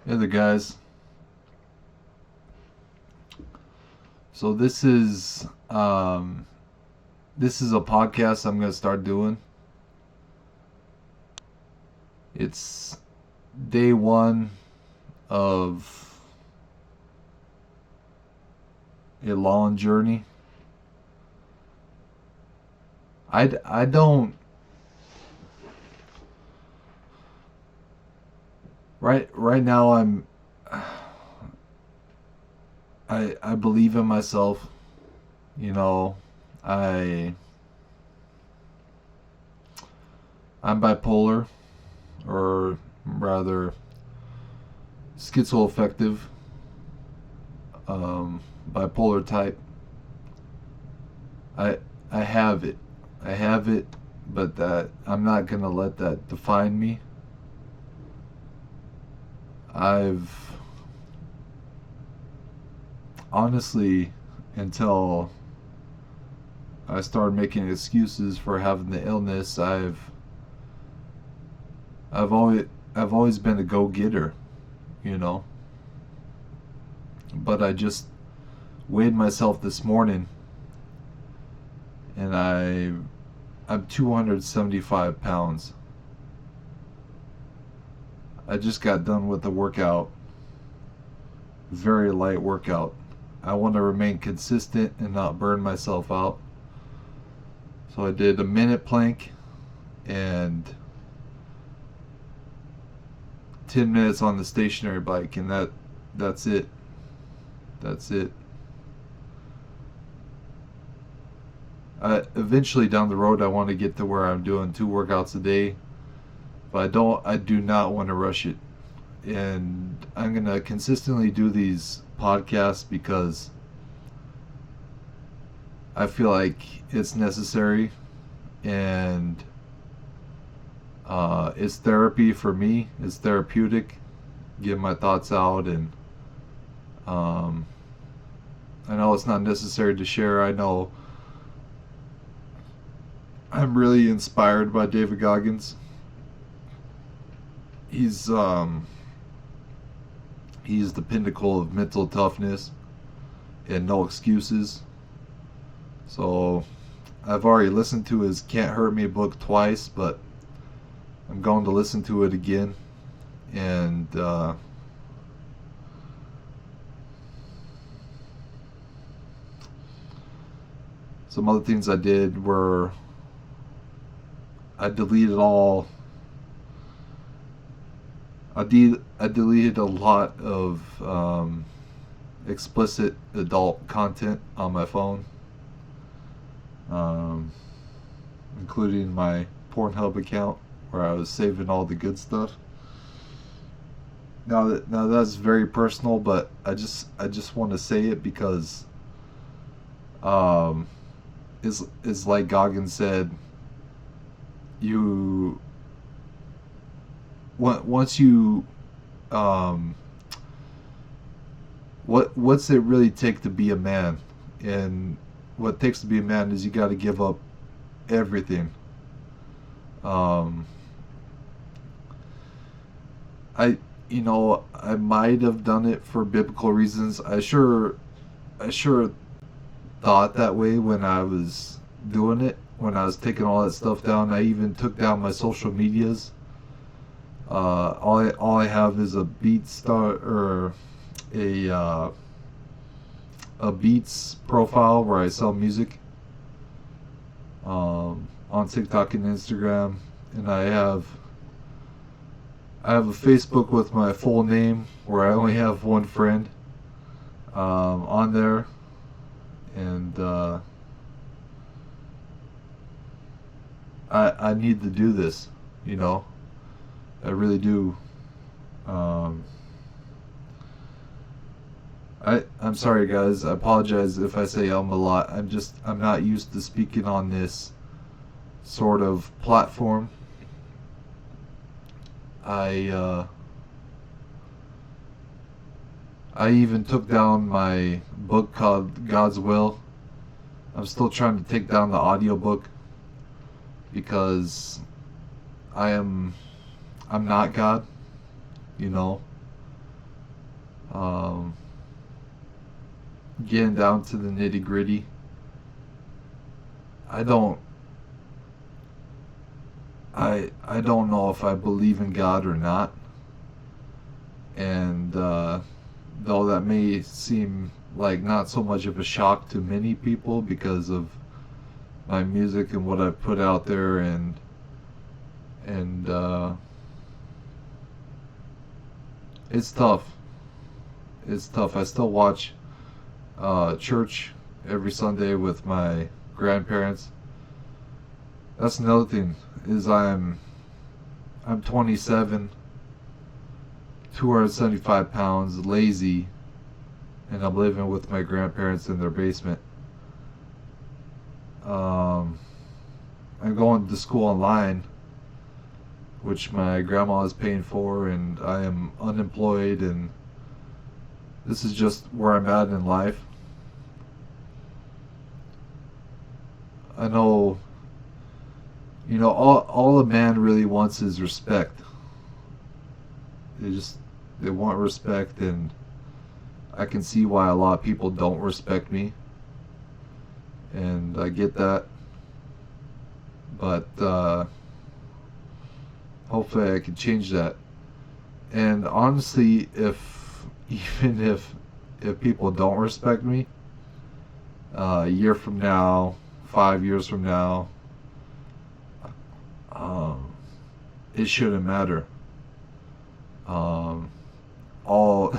Hey there, guys. So this is a podcast I'm gonna start doing. It's day one of a long journey. I don't right now. I believe in myself. You know, I I'm bipolar, or rather schizoaffective, bipolar type. I I have it. I have it, but that I'm not gonna let that define me. I've honestly, until I started making excuses for having the illness, I've always I've always been a go-getter, you know. But I just weighed myself this morning, and I'm 275 pounds. I just got done with a workout, very light workout. I want to remain consistent and not burn myself out. So I did a minute plank and 10 minutes on the stationary bike, and that's it. That's it. Eventually down the road I want to get to where I'm doing 2 workouts a day, but I do not want to rush it. And I'm going to consistently do these podcasts because I feel like it's necessary, and it's therapy for me. It's therapeutic. Get my thoughts out, and um, I know it's not necessary to share. I know I'm really inspired by David Goggins. He's he's the pinnacle of mental toughness and no excuses. So I've already listened to his Can't Hurt Me book twice, but I'm going to listen to it again. And some other things I did were I deleted all. I deleted a lot of explicit adult content on my phone, um, including my Pornhub account where I was saving all the good stuff. Now that's very personal, but I just want to say it because um, it's like Goggins said. You once you um, what's it really take to be a man? And what it takes to be a man is you got to give up everything. Um, I I might have done it for biblical reasons. I sure thought that way when I was doing it. When I was taking all that stuff down, I even took down my social medias. All I have is a Beat Star, or a a Beats profile where I sell music, on TikTok and Instagram, and I have a Facebook with my full name where I only have one friend on there, and I need to do this, you know. I really do. Um, I'm sorry, guys. I apologize if I say a lot. I'm not used to speaking on this sort of platform. I uh, I even took down my book called God's Will. I'm still trying to take down the audiobook because I am I'm not God, you know. Um, Getting down to the nitty gritty, I don't I don't know if I believe in God or not, and though that may seem like not so much of a shock to many people because of my music and what I put out there, and it's tough. It's tough. I still watch church every Sunday with my grandparents. That's another thing is I'm 27, 275 pounds, lazy, and I'm living with my grandparents in their basement. Um, I'm going to school online, which my grandma is paying for, and I am unemployed, and this is just where I'm at in life. I know, all a man really wants is respect. They just, they want respect, and I can see why a lot of people don't respect me, and I get that, but hopefully I can change that. And honestly, if even if people don't respect me, a year from now, 5 years from now, um, it shouldn't matter. Um, all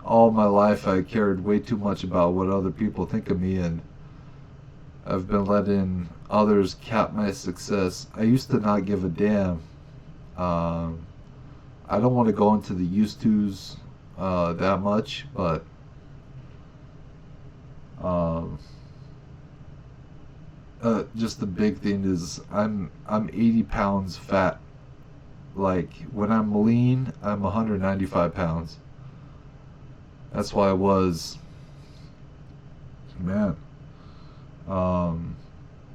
all my life I cared way too much about what other people think of me, and I've been letting others cap my success. I used to not give a damn. Um, I don't want to go into the used tos that much, but um, just the big thing is I'm 80 pounds fat. Like when I'm lean, I'm 195 pounds. That's why I was, man, um,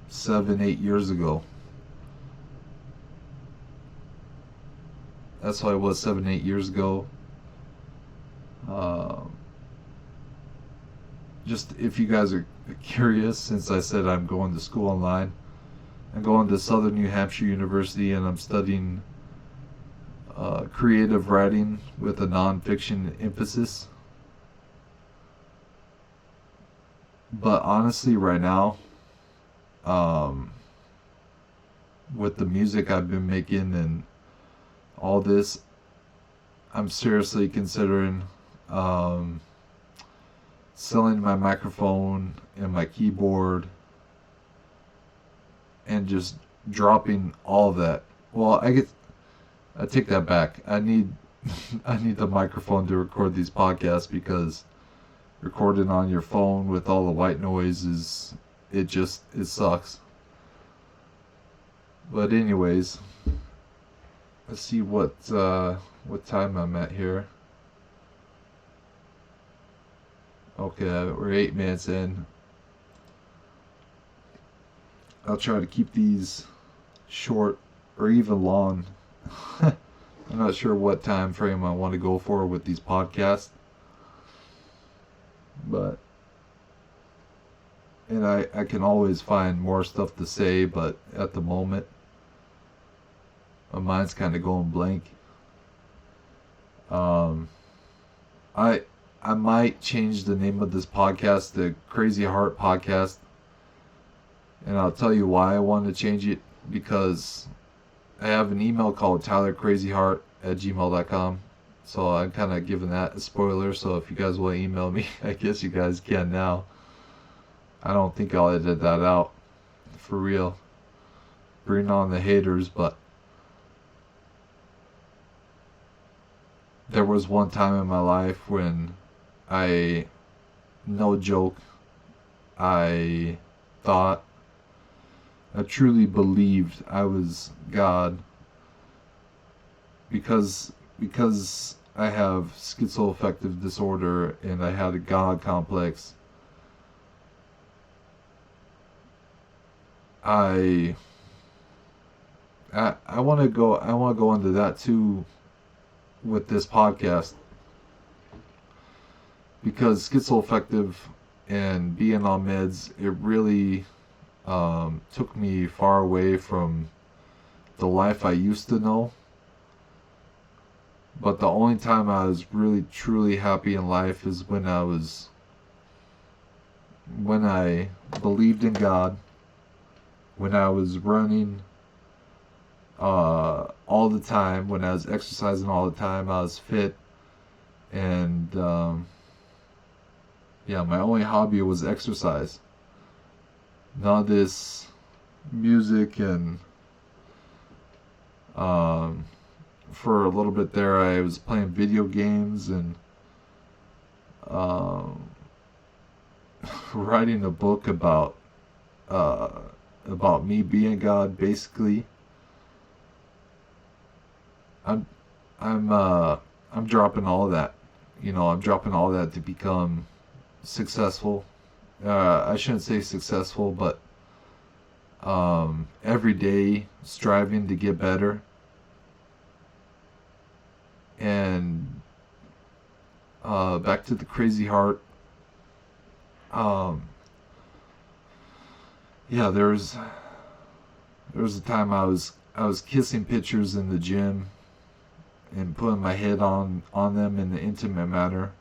7, 8 years ago. That's why I was 7, 8 years ago. Um, just if you guys are curious, since I said I'm going to school online, I'm going to Southern New Hampshire University, and I'm studying creative writing with a nonfiction emphasis. But honestly, right now, um, with the music I've been making and all this, I'm seriously considering um, selling my microphone and my keyboard and just dropping all of that. Well, I take that back. I need I need the microphone to record these podcasts, because recording on your phone with all the white noise is, it sucks. But anyways, let's see what time I'm at here. Okay, we're 8 minutes in. I'll try to keep these short or even long. I'm not sure what time frame I want to go for with these podcasts, but and I can always find more stuff to say, but at the moment my mind's kind of going blank. Um, I I might change the name of this podcast to Crazy Heart Podcast, and I'll tell you why I want to change it, because I have an email called tylercrazyheart@gmail.com. So I'm kind of giving that a spoiler. So if you guys want to email me, I guess you guys can now. I don't think I'll edit that out. For real. Bring on the haters, but there was one time in my life when no joke, I thought, I truly believed I was God, because I have schizoaffective disorder and I had a God complex. I want to go into that too with this podcast. because schizoaffective and being on meds, it really took me far away from the life I used to know. But the only time I was really truly happy in life is when I believed in God, when I was running all the time, when I was exercising all the time, I was fit, and yeah, my only hobby was exercise. Not this music and for a little bit there I was playing video games and um, writing a book about me being God. Basically, I'm I'm dropping all of that. I'm dropping all that to become successful. I shouldn't say successful, but every day striving to get better. And back to the crazy heart. Yeah, there was a time I was kissing pictures in the gym and putting my head on them in the intimate manner.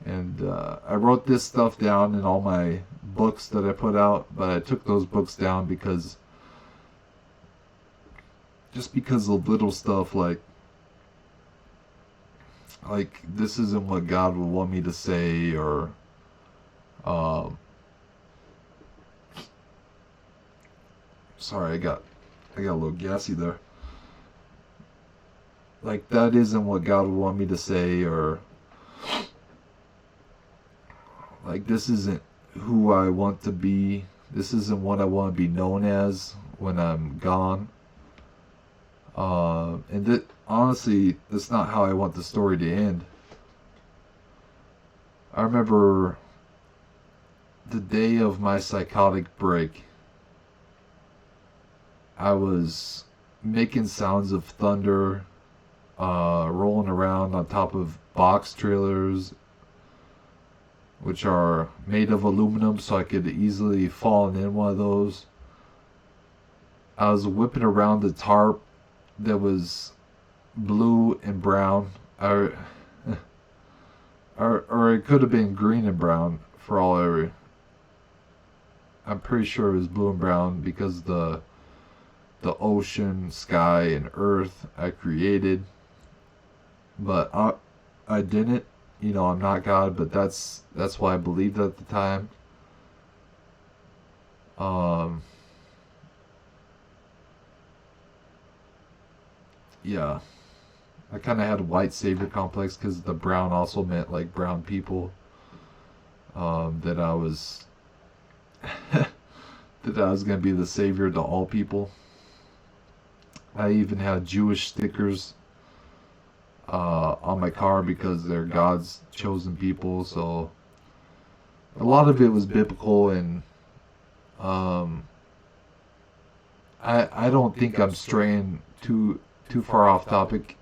And I wrote this stuff down in all my books that I put out, but I took those books down because of little stuff like this isn't what God would want me to say, or um, sorry, I got a little gassy there. Like, that isn't what God would want me to say, or like, this isn't who I want to be. This isn't what I want to be known as when I'm gone. Honestly, that's not how I want the story to end. I remember the day of my psychotic break. I was making sounds of thunder, rolling around on top of box trailers, which are made of aluminum, so I could easily fall in one of those. I was whipping around the tarp that was blue and brown, or it could have been green and brown for all I'm pretty sure it was blue and brown because the ocean, sky, and earth I created. But I didn't. I'm not God, but that's what I believed at the time. Yeah, I kind of had a white savior complex because the brown also meant like brown people. That I was that I was gonna be the savior to all people. I even had Jewish stickers on my car because they're God's chosen people. So a lot of it was biblical, and I don't think I'm straying too far off topic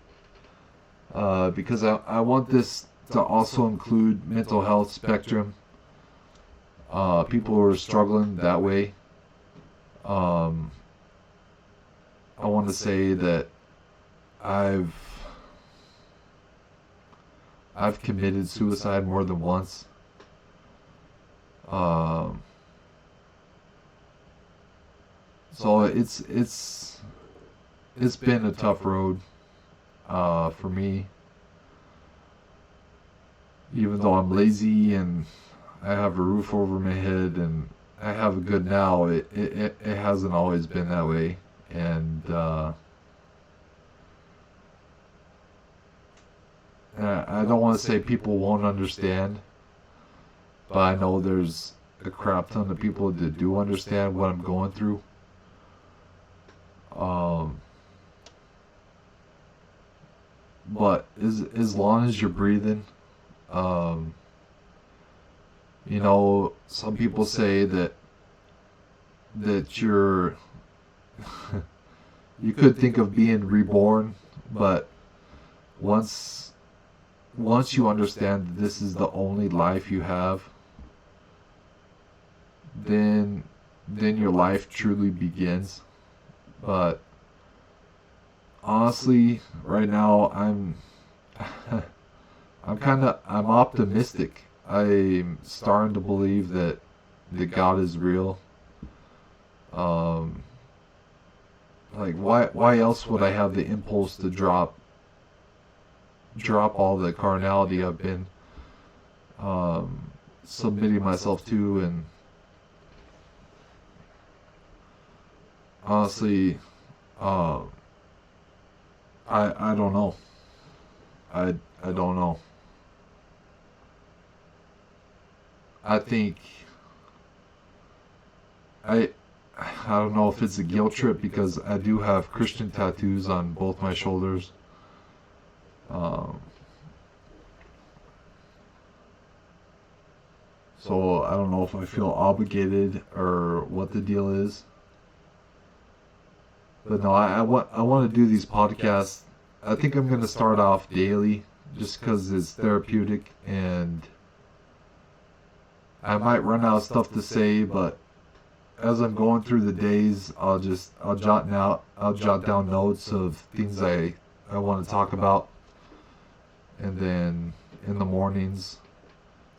because I want this to also include mental health spectrum, people who are struggling that way. I want to say that I've committed suicide more than once. So it's been a tough road for me. Even though I'm lazy and I have a roof over my head and I have it good now, it hasn't always been that way. And I don't want to say people won't understand, but I know there's a crap ton of people that do understand what I'm going through. But as long as you're breathing, some people say that you're you could think of being reborn, but once once you understand that this is the only life you have, then your life truly begins. But honestly, right now I'm optimistic. I'm starting to believe that God is real. Like why else would I have the impulse to drop all the carnality I've been submitting myself to? And honestly, I don't know. I don't know. I think I don't know if it's a guilt trip because I do have Christian tattoos on both my shoulders. Um, so I don't know if I feel obligated or what the deal is. But no, I want to do these podcasts. I think I'm going to start off daily just because it's therapeutic, and I might run out of stuff to say, but as I'm going through the days, I'll jot down notes of things I want to talk about, and then in the mornings,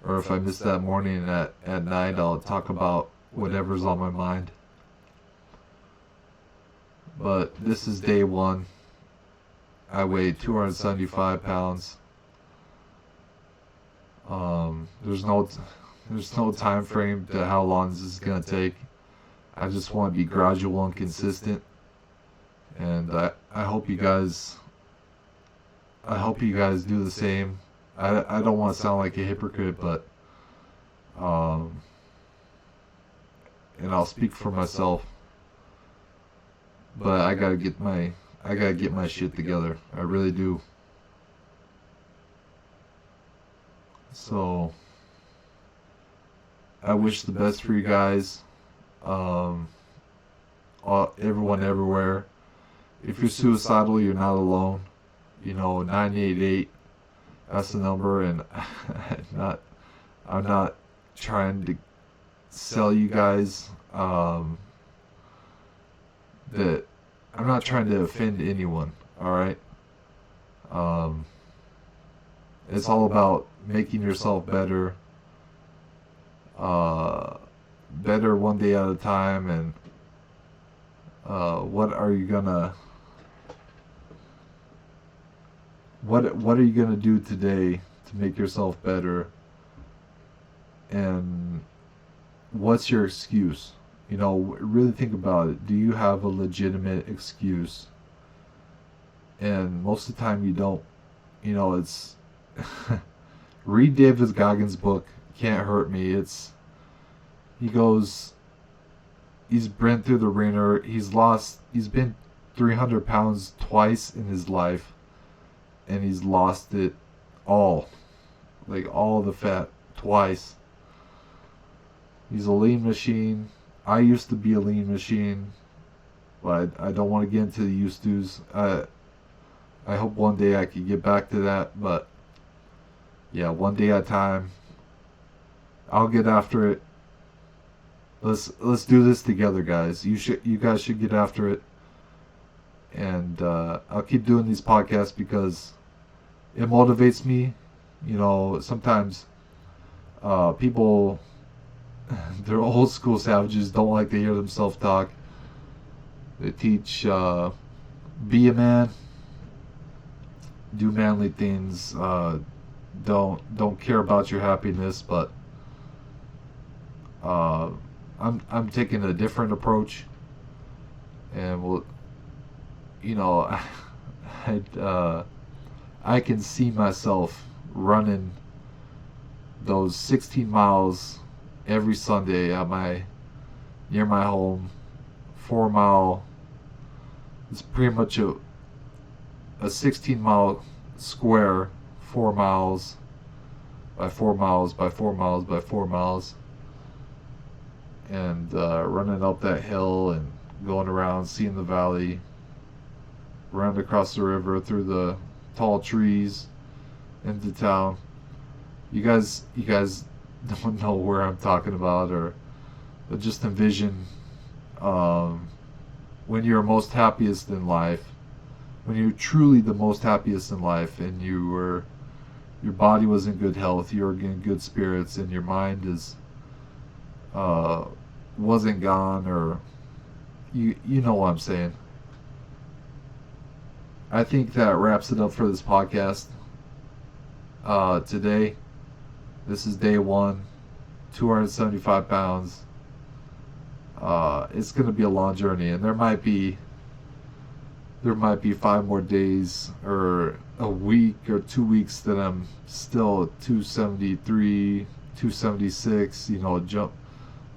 or if I miss that morning at night, I'll talk about whatever's on my mind. But this is day one. I weigh 275 pounds. There's no time frame to how long this is gonna take. I just want to be gradual and consistent, and I hope you guys do the same. I don't want to sound like a hypocrite, but and I'll speak for myself. But I gotta get my shit together. I really do. So I wish the best for you guys. Everyone everywhere. If you're suicidal, you're not alone. 988. That's the number, and I'm not trying to sell you guys. That I'm not trying to offend anyone, alright? It's all about making yourself better, better one day at a time, and what are you gonna do today to make yourself better, and what's your excuse? Really think about it. Do you have a legitimate excuse? And most of the time you don't. It's read David Goggins' book, Can't Hurt Me. He goes, he's been through the ringer. He's been 300 pounds twice in his life, and he's lost it all. Like all the fat twice. He's a lean machine. I used to be a lean machine, but I don't want to get into the used to's. I hope one day I could get back to that, but yeah, one day at a time. I'll get after it. Let's do this together, guys. You guys should get after it, and I'll keep doing these podcasts because it motivates me. Sometimes people. They're old school savages, don't like to hear themselves talk. They teach, be a man, do manly things, don't care about your happiness, but I'm taking a different approach, and I can see myself running those 16 miles every Sunday near my home. 4 mile. It's pretty much a 16-mile square. 4 miles by 4 miles by 4 miles by 4 miles, and running up that hill and going around, seeing the valley, around across the river through the tall trees, into town. You guys don't know where I'm talking about, or but just envision um, when you're most happiest in life, when you're truly the most happiest in life, and your body was in good health, you were in good spirits, and your mind is uh, wasn't gone, or you know what I'm saying. I think that wraps it up for this podcast today. This is day one, 275 pounds. It's going to be a long journey, and there might be 5 more days or a week or 2 weeks that I'm still at 273, 276.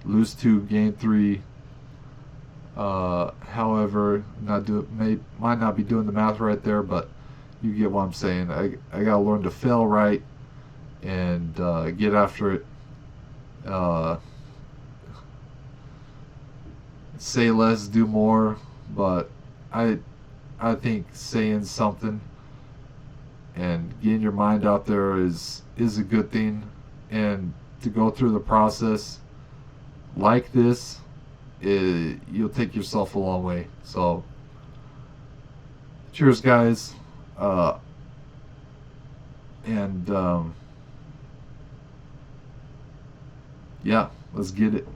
Lose 2, gain 3. However, might not be doing the math right there, but you get what I'm saying. I gotta learn to fail right and get after it. Uh, say less, do more, but I I think saying something and getting your mind out there is a good thing, and to go through the process like this, you'll take yourself a long way. So, cheers, guys, and yeah, let's get it.